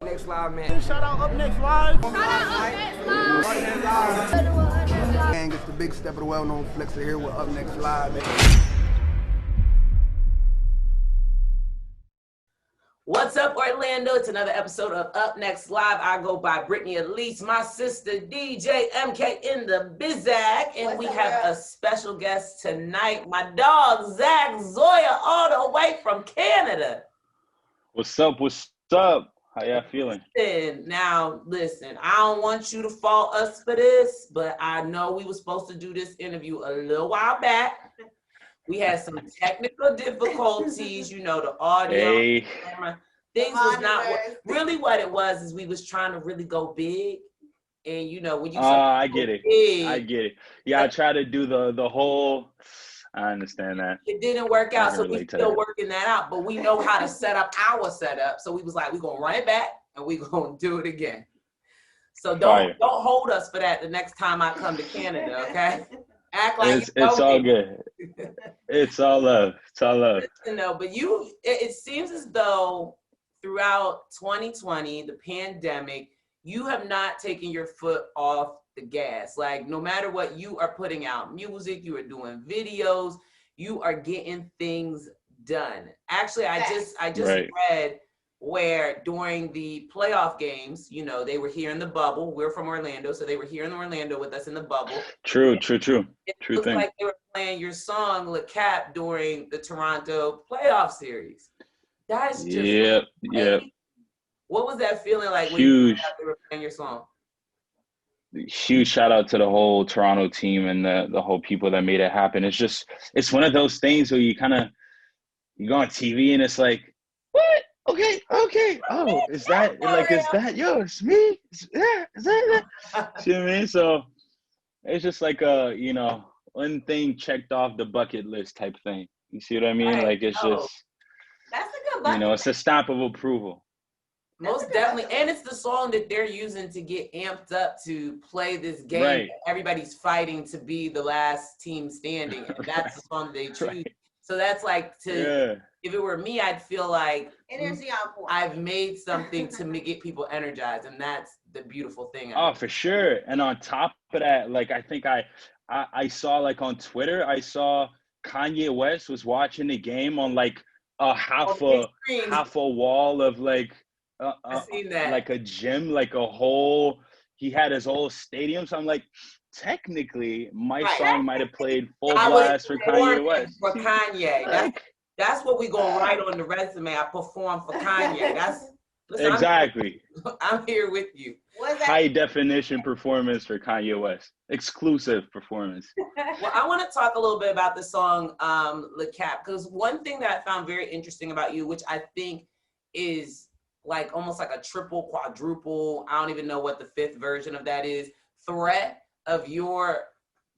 Next live, man. Shout out Up Next Live. Shout out Up Next Live. Gang, it's the big step of the well-known flexer here with Up Next Live, man. What's up, Orlando? It's another episode of Up Next Live. I go by BRITTANY, ELYSE, my sister DJ MK in the Bizag, and we have a special guest tonight, my dog Zach Zoya, all the way from Canada. What's up? What's up? How y'all feeling? Listen, I don't want you to fault us for this, but I know we were supposed to do this interview a little while back. We had some technical difficulties, the audio, the camera. Things was not really what it was. Is we was trying to really go big, and when you I get it. Big, I get it. Yeah, I try to do the whole. I understand that. It didn't work out, so we're still working that out. But we know how to set up our setup, so we was like, we're gonna run it back and we're gonna do it again. So don't hold us for that the next time I come to Canada, okay? Act like it's all good. It's all love. It's all love. But it seems as though throughout 2020, the pandemic, you have not taken your foot off the gas. Like, no matter what, you are putting out music, you are doing videos, you are getting things done. Actually, I just read where during the playoff games, they were here in the bubble. We're from Orlando, so they were here in Orlando with us in the bubble. True. It looks like they were playing your song Le Cap during the Toronto playoff series. That's just crazy. What was that feeling like when you were playing your song? Huge shout out to the whole Toronto team and the whole people that made it happen. It's one of those things where you go on TV and it's like, what? Okay. Oh, is that yo, it's me? Is that? See what I mean? So it's just like one thing checked off the bucket list type thing. You see what I mean? Right. Like it's just that's a good bucket it's a stamp of approval. Most definitely. And it's the song that they're using to get amped up to play this game. Right. Everybody's fighting to be the last team standing. And that's the song that they choose. Right. So that's like if it were me, I'd feel like energy on point. I've made something to get people energized. And that's the beautiful thing. Oh, for sure. And on top of that, like, I think I saw, like, on Twitter, I saw Kanye West was watching the game on like a half a wall of like, I've seen that. Like a gym, like he had his whole stadium. So I'm like, technically, my song might have played full blast for Kanye West. For Kanye. That's what we're going to write on the resume. I performed for Kanye. Listen, exactly. I'm here with you. High definition performance for Kanye West. Exclusive performance. Well, I want to talk a little bit about the song Le Cap, because one thing that I found very interesting about you, which I think is like almost like a triple, quadruple, I don't even know what the fifth version of that is, threat of your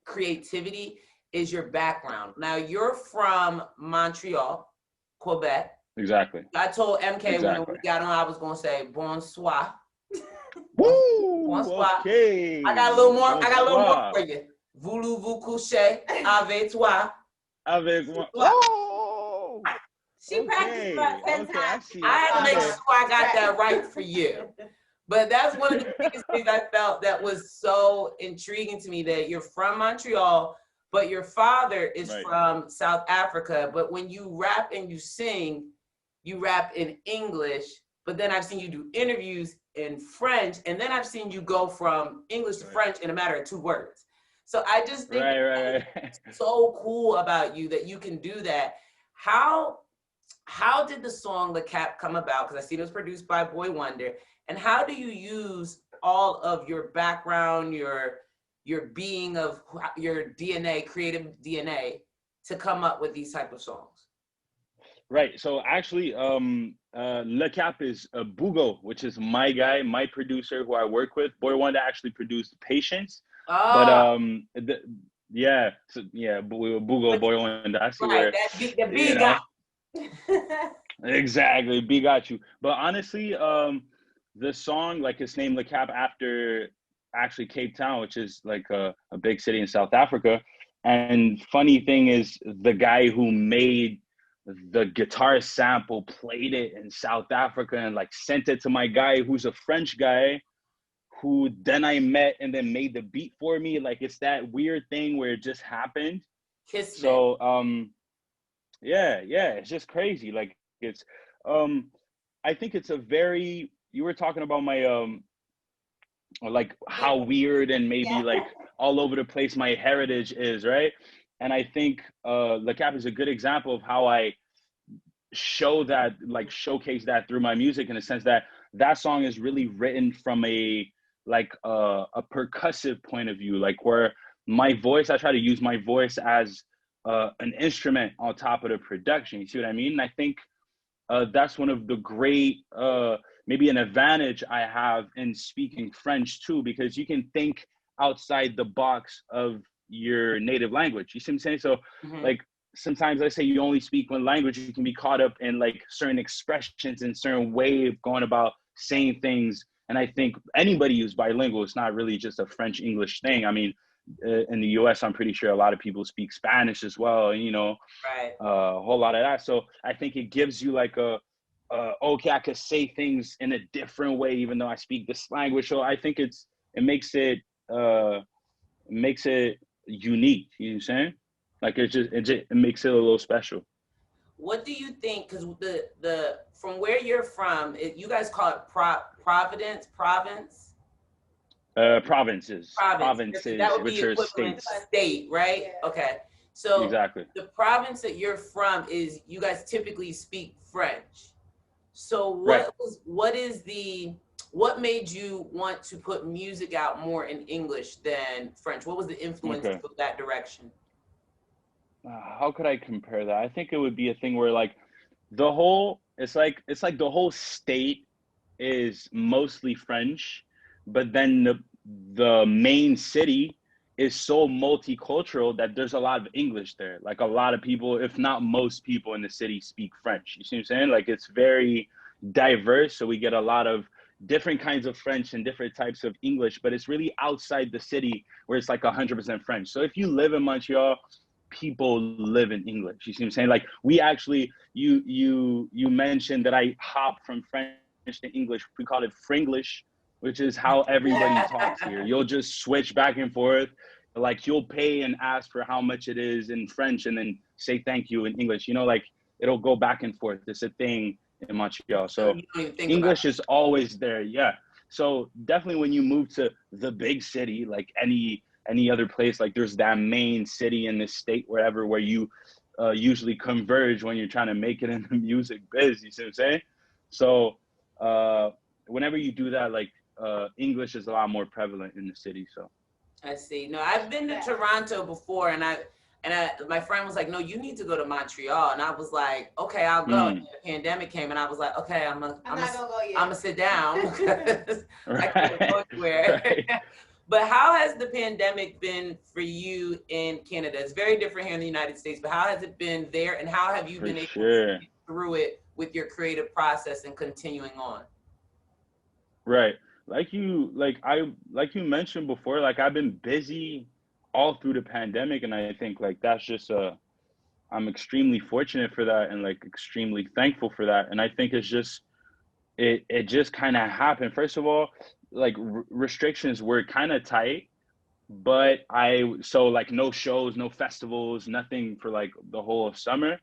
creativity is your background. Now, you're from Montreal, Quebec. Exactly. I told MK when we got on, I was going to say bonsoir. Woo! Bonsoir. Okay. I got a little more for you. Voulez-vous coucher avec toi? Avec moi. She practiced about 10 times. I had to make sure I got that right for you. But that's one of the biggest things I felt that was so intriguing to me, that you're from Montreal, but your father is from South Africa. But when you rap and you sing, you rap in English. But then I've seen you do interviews in French. And then I've seen you go from English to French in a matter of 2 words. So I just think it's so cool about you that you can do that. How did the song Le Cap come about? Because I see it was produced by Boy Wonder. And how do you use all of your background, your being of your DNA, creative DNA, to come up with these type of songs? Right. So actually, Le Cap is Bugo, which is my guy, my producer who I work with. Boy Wonder actually produced Patience. Oh. But Bugo, Boy Wonder. I see where the B got. Exactly, B got you. But honestly, the song, like, it's named Le Cap after actually Cape Town, which is like a big city in South Africa. And funny thing is, the guy who made the guitar sample, played it in South Africa and like sent it to my guy who's a French guy who then I met and then made the beat for me. Like it's that weird thing where it just happened. Kismet. So yeah, it's just crazy. Like it's I think it's a very, you were talking about my like how weird and maybe like all over the place my heritage is, right? And I think Le Cap is a good example of how I show that, like showcase that through my music, in the sense that that song is really written from a like a percussive point of view, like where my voice, I try to use my voice as an instrument on top of the production. You see what I mean? And I think that's one of the great maybe an advantage I have in speaking French too, because you can think outside the box of your native language. You see what I'm saying? So like sometimes I say you only speak one language, you can be caught up in like certain expressions and certain way of going about saying things. And I think anybody who's bilingual, it's not really just a French English thing. I mean, in the US, I'm pretty sure a lot of people speak Spanish as well, you know, a whole lot of that. So I think it gives you like okay, I could say things in a different way, even though I speak this language. So I think it makes it unique. You know what I'm saying? Like it makes it a little special. What do you think? Because the from where you're from, you guys call it province, provinces, that would which be are equivalent states. to state, right? Okay, so Exactly. the province that you're from is, you guys typically speak French. So what made you want to put music out more in English than French? What was the influence of that direction? How could I compare that? I think it would be a thing where like the whole, it's like the whole state is mostly French, but then the main city is so multicultural that there's a lot of English there. Like a lot of people, if not most people in the city, speak French. You see what I'm saying? Like it's very diverse, so we get a lot of different kinds of French and different types of English, but it's really outside the city where it's like 100% French. So if you live in Montreal, people live in English. You see what I'm saying? Like we actually, you mentioned that I hopped from French to English. We call it Fringlish, which is how everybody talks here. You'll just switch back and forth. Like you'll pay and ask for how much it is in French and then say thank you in English. You know, like it'll go back and forth. It's a thing in Montreal. So English is always there. Yeah. So definitely when you move to the big city, like any other place, like there's that main city in this state, wherever, where you usually converge when you're trying to make it in the music biz. You see what I'm saying? So whenever you do that, like English is a lot more prevalent in the city. So I see. No, I've been to Toronto before, and my friend was like, "No, you need to go to Montreal," and I was like, "Okay, I'll go." And the pandemic came, and I was like, "Okay, I'm gonna sit down because I can't go anywhere." But how has the pandemic been for you in Canada? It's very different here in the United States, but how has it been there, and how have you been able to get through it with your creative process and continuing on? Right. Like you mentioned before, like I've been busy all through the pandemic, and I think like that's just I'm extremely fortunate for that and like extremely thankful for that. And I think it's just it just kind of happened. First of all, like restrictions were kind of tight, but so like no shows, no festivals, nothing for like the whole of summer.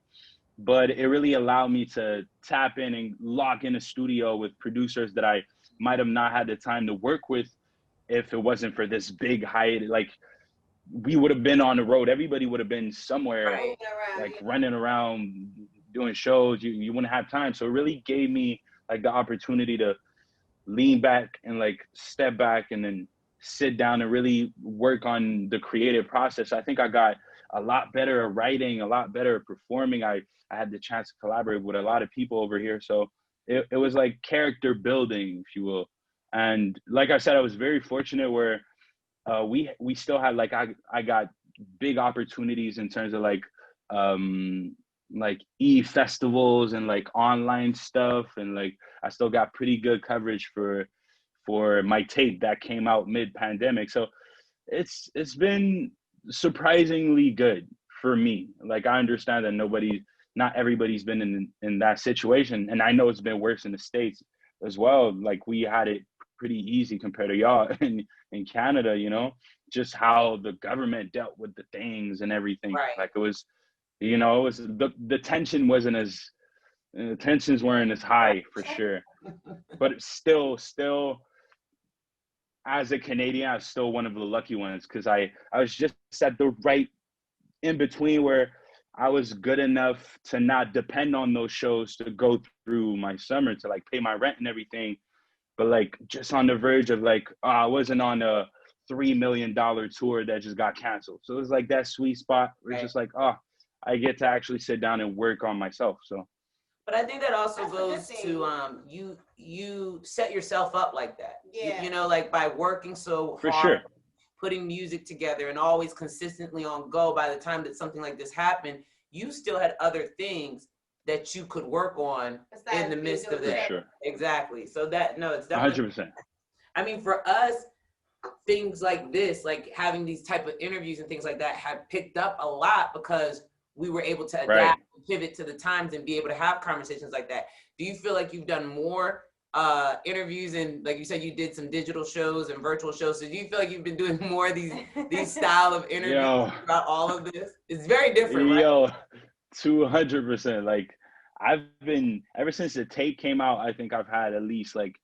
But it really allowed me to tap in and lock in a studio with producers that I might have not had the time to work with if it wasn't for this big height. Like we would have been on the road. Everybody would have been somewhere, like running around doing shows. You wouldn't have time. So it really gave me like the opportunity to lean back and like step back and then sit down and really work on the creative process. I think I got a lot better at writing, a lot better at performing. I had the chance to collaborate with a lot of people over here. So it was like character building, if you will. And like I said, I was very fortunate where we still had like, I got big opportunities in terms of like festivals and like online stuff. And like, I still got pretty good coverage for my tape that came out mid-pandemic. So it's been surprisingly good for me. Like I understand that nobody not everybody's been in that situation. And I know it's been worse in the States as well. Like, we had it pretty easy compared to y'all in Canada, you know, just how the government dealt with the things and everything. Right. Like, it was, you know, it was the tension wasn't as, the tensions weren't as high for sure. But it's still, as a Canadian, I was still one of the lucky ones, because I was just at the right in between where I was good enough to not depend on those shows to go through my summer, to like pay my rent and everything. But like, just on the verge of like, I wasn't on a $3 million tour that just got canceled. So it was like that sweet spot where it's just like, I get to actually sit down and work on myself. So. But I think that also goes to you set yourself up like that. Yeah. You know, like by working so For hard, sure. putting music together and always consistently on go, by the time that something like this happened, you still had other things that you could work on in the midst of that. Sure. Exactly. So that, no, it's definitely 100%. I mean, for us, things like this, like having these type of interviews and things like that, have picked up a lot because we were able to adapt and pivot to the times and be able to have conversations like that. Do you feel like you've done more interviews, and like you said, you did some digital shows and virtual shows, so do you feel like you've been doing more of these style of interviews about all of this? It's very different, right? 200%. Like, I've been, ever since the tape came out, I think I've had at least like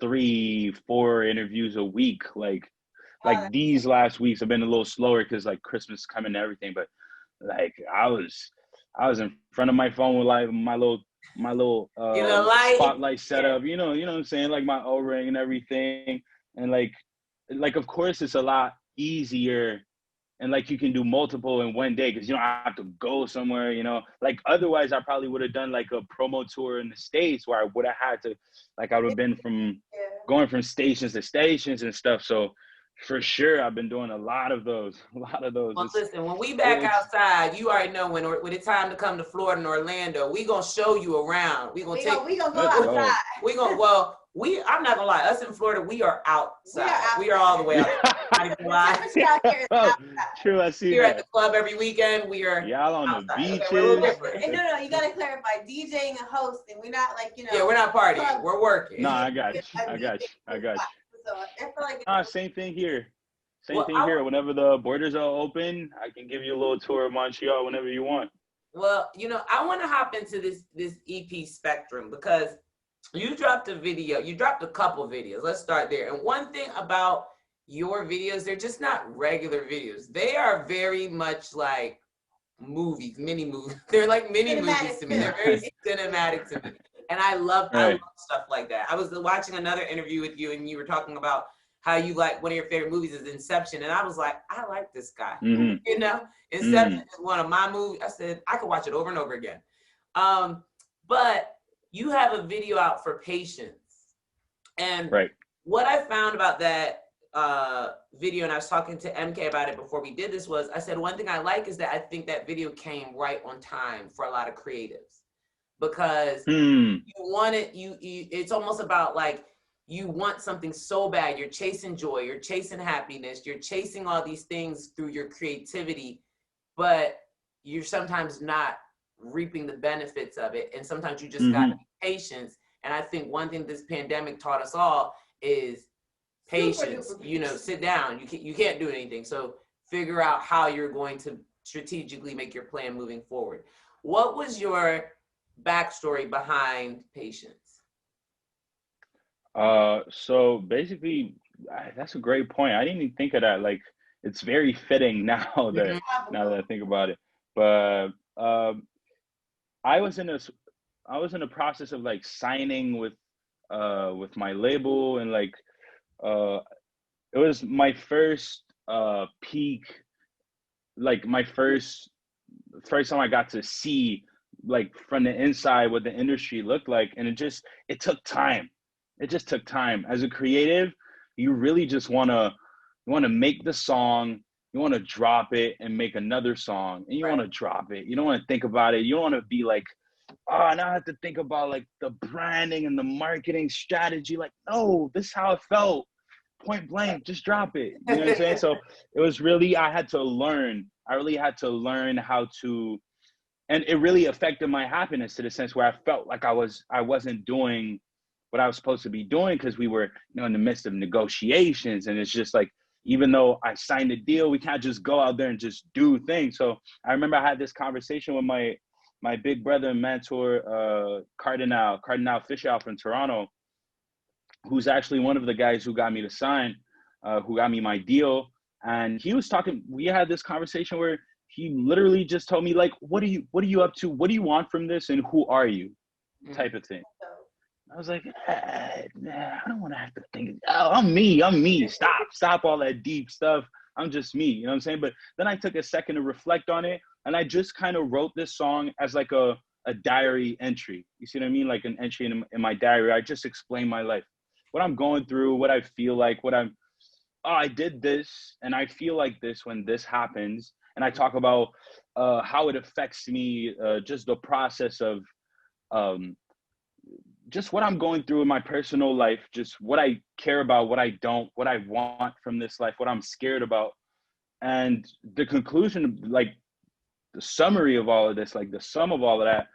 3-4 interviews a week. Like these last weeks have been a little slower because like Christmas coming and everything, but like I was in front of my phone with like my little spotlight setup, you know what I'm saying, like my O-ring and everything. And like of course it's a lot easier, and like you can do multiple in one day because you don't have to go somewhere, you know. Like otherwise I probably would have done like a promo tour in the States where I would have had to, like, I would have been going from stations to stations and stuff. So for sure, I've been doing a lot of those. Well, listen, when we back outside, you already know when it's time to come to Florida and Orlando, we gonna show you around. We gonna go outside. I'm not gonna lie, us in Florida, we are outside. We are all the way outside. I'm not gonna lie. True, I see We're at the club every weekend. We are y'all on outside. The beaches. Okay, and no, you gotta clarify, DJing and hosting. We're not like, you know. Yeah, we're not partying. We're working. No, I got you. So I feel like same thing here. Here. Whenever the borders are open, I can give you a little tour of Montreal whenever you want. Well, you know, I want to hop into this EP spectrum because you dropped a video. You dropped a couple videos. Let's start there. And one thing about your videos, they're just not regular videos. They are very much like movies, mini movies. They're like mini movies to me. They're very cinematic to me. And I love stuff like that. I was watching another interview with you and you were talking about how you like one of your favorite movies is Inception. And I was like, I like this guy. Mm-hmm. You know, Inception is one of my movies. I said, I could watch it over and over again. But you have a video out for Patience. And what I found about that video, and I was talking to MK about it before we did this, was I said, one thing I like is that I think that video came right on time for a lot of creatives. Because you want it, it's almost about like, you want something so bad, you're chasing joy, you're chasing happiness, you're chasing all these things through your creativity, but you're sometimes not reaping the benefits of it. And sometimes you just gotta be patient. And I think one thing this pandemic taught us all is patience. You know, sit down, you can't do anything. So figure out how you're going to strategically make your plan moving forward. What was your backstory behind Patience? So basically, that's a great point. I didn't even think of that. Like, it's very fitting now that I think about it. But I was in a process of like signing with my label, and like it was my first peak, like my first time I got to see like from the inside what the industry looked like, and it took time. It just took time. As a creative, you really just wanna make the song, you wanna drop it and make another song, and you wanna drop it. You don't wanna think about it. You don't wanna be like, oh, now I have to think about like the branding and the marketing strategy. Like, no, this is how it felt. Point blank, just drop it. You know what I'm saying? So it was really, I really had to learn how to and it really affected my happiness to the sense where I felt like I wasn't doing what I was supposed to be doing, because we were, in the midst of negotiations, and it's just like, even though I signed a deal, we can't just go out there and just do things. So I remember I had this conversation with my big brother and mentor, Cardinal Fisher from Toronto, who's actually one of the guys who got me to sign, who got me my deal. And he was talking, we had this conversation where he literally just told me, like, what are you up to? What do you want from this? And who are you? Type of thing. I was like, nah, I don't want to have to think. Oh, I'm me. Stop all that deep stuff. I'm just me. You know what I'm saying? But then I took a second to reflect on it, and I just kind of wrote this song as like a diary entry. You see what I mean? Like an entry in my diary. I just explain my life, what I'm going through, what I feel like, I did this, and I feel like this when this happens. And I talk about how it affects me, just the process of just what I'm going through in my personal life, just what I care about, what I don't, what I want from this life, what I'm scared about. And the conclusion, like the summary of all of this, like the sum of all of that,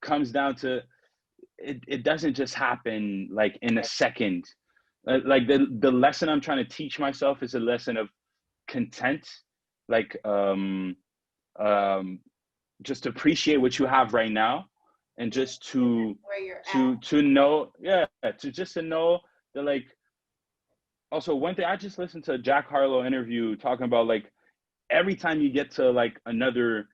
comes down to it doesn't just happen like in a second. Like the lesson I'm trying to teach myself is a lesson of content, like just appreciate what you have right now, and just to know, to know that, like, also one thing, I just listened to a Jack Harlow interview talking about, like, every time you get to like another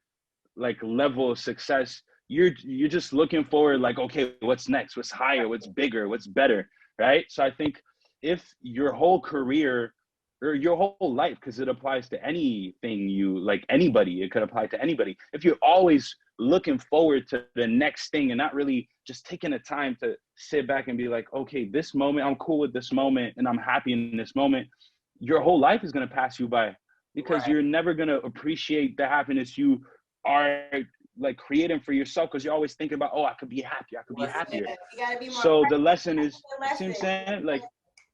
like level of success, you're just looking forward, like, okay, what's next, what's higher, what's bigger, what's better, right? So I think if your whole career or your whole life, because it applies to anything, you like, anybody, it could apply to anybody, if you're always looking forward to the next thing and not really just taking the time to sit back and be like, okay, this moment, I'm cool with this moment and I'm happy in this moment, your whole life is going to pass you by, because you're never going to appreciate the happiness you are like creating for yourself, because you're always thinking about, oh, I could be happy, I could be happier. So the lesson is, see what I'm saying? Like,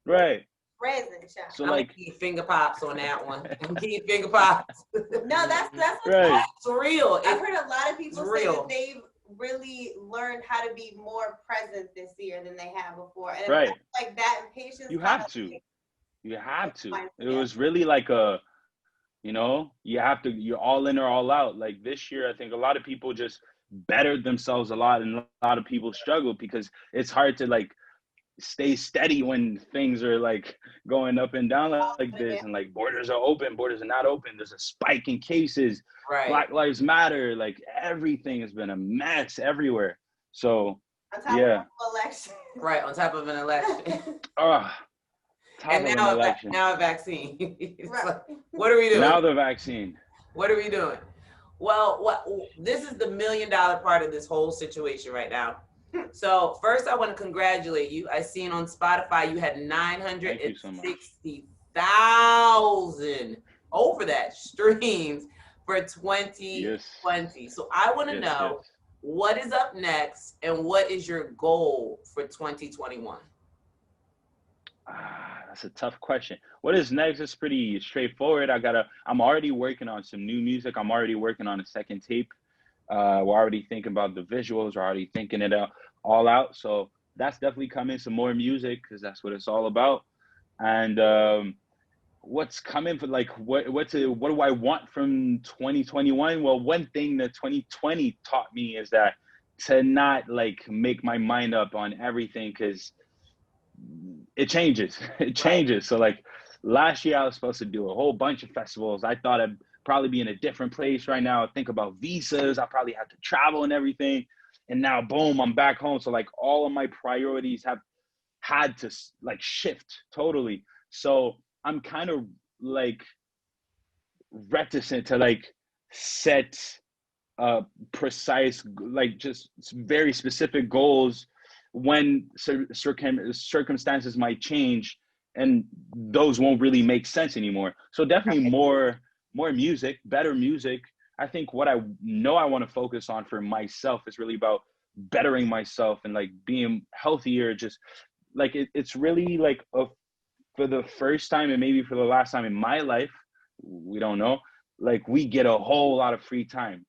right. Present, child. So, like, I'm gonna finger pops on that one. Keep finger pops. No, that's right. It's real. I've heard a lot of people say that they've really learned how to be more present this year than they have before. And right. Like that patience. You have to. You have to. It was really like a, you have to, you're all in or all out. Like this year, I think a lot of people just bettered themselves a lot, and a lot of people struggle because it's hard to like stay steady when things are like going up and down like this, and like borders are open, borders are not open, there's a spike in cases, Black Lives Matter, like everything has been a mess everywhere. So on top of an election. Right, on top of an election. And now a vaccine. Like, what are we doing? Now the vaccine. What are we doing? Well, this is the $1 million part of this whole situation right now. So first, I want to congratulate you. I seen on Spotify you had 960,000 over that streams for 2020. Yes. So I want to know what is up next and what is your goal for 2021? That's a tough question. What is next is pretty straightforward. I'm already working on some new music. I'm already working on a second tape. We're already thinking about the visuals. We're already thinking it all out. So that's definitely coming. Some more music, because that's what it's all about. And what's coming for, like, what do I want from 2021? Well, one thing that 2020 taught me is that to not like make my mind up on everything, because it changes. So like last year I was supposed to do a whole bunch of festivals. I thought I'd probably be in a different place right now. Think about visas. I probably have to travel and everything. And now, boom, I'm back home. So like all of my priorities have had to like shift totally. So I'm kind of like reticent to like set precise, like just very specific goals when circumstances might change and those won't really make sense anymore. So definitely more music, better music. I think what I know I want to focus on for myself is really about bettering myself and like being healthier. Just like it's really like for the first time and maybe for the last time in my life, we don't know, like we get a whole lot of free time.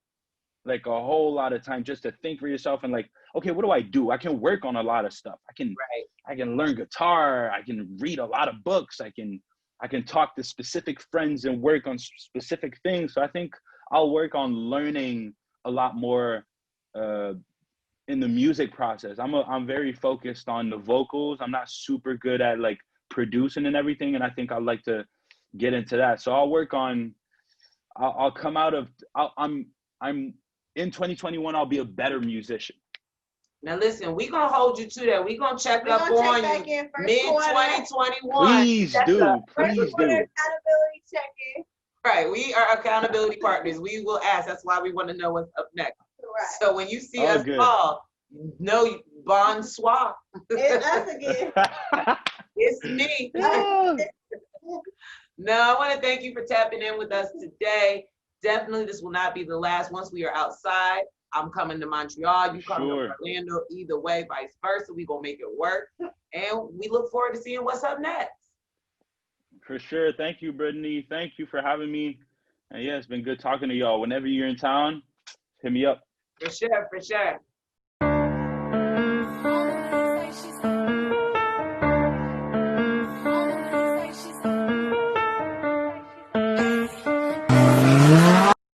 like a whole lot of time just to think for yourself and like, okay, what do I do? I can work on a lot of stuff. I can learn guitar. I can read a lot of books. I can talk to specific friends and work on specific things. So I think I'll work on learning a lot more in the music process. I'm very focused on the vocals. I'm not super good at like producing and everything, and I think I'd like to get into that. So I'll work on. I'll come out of. I'm in 2021. I'll be a better musician. Now listen, we're gonna hold you to that. We're gonna check up on you mid-2021. Please do. Please do. Accountability check-in. Right, we are accountability partners. We will ask. That's why we want to know what's up next. Right. So when you see us call, no bonsoir. It's us again. It's me. No, I want to thank you for tapping in with us today. Definitely, this will not be the last. Once we are outside, I'm coming to Montreal. You come to Orlando. Either way, vice versa. We're going to make it work. And we look forward to seeing what's up next. For sure. Thank you, Brittany. Thank you for having me. And yeah, it's been good talking to y'all. Whenever you're in town, hit me up. For sure, for sure.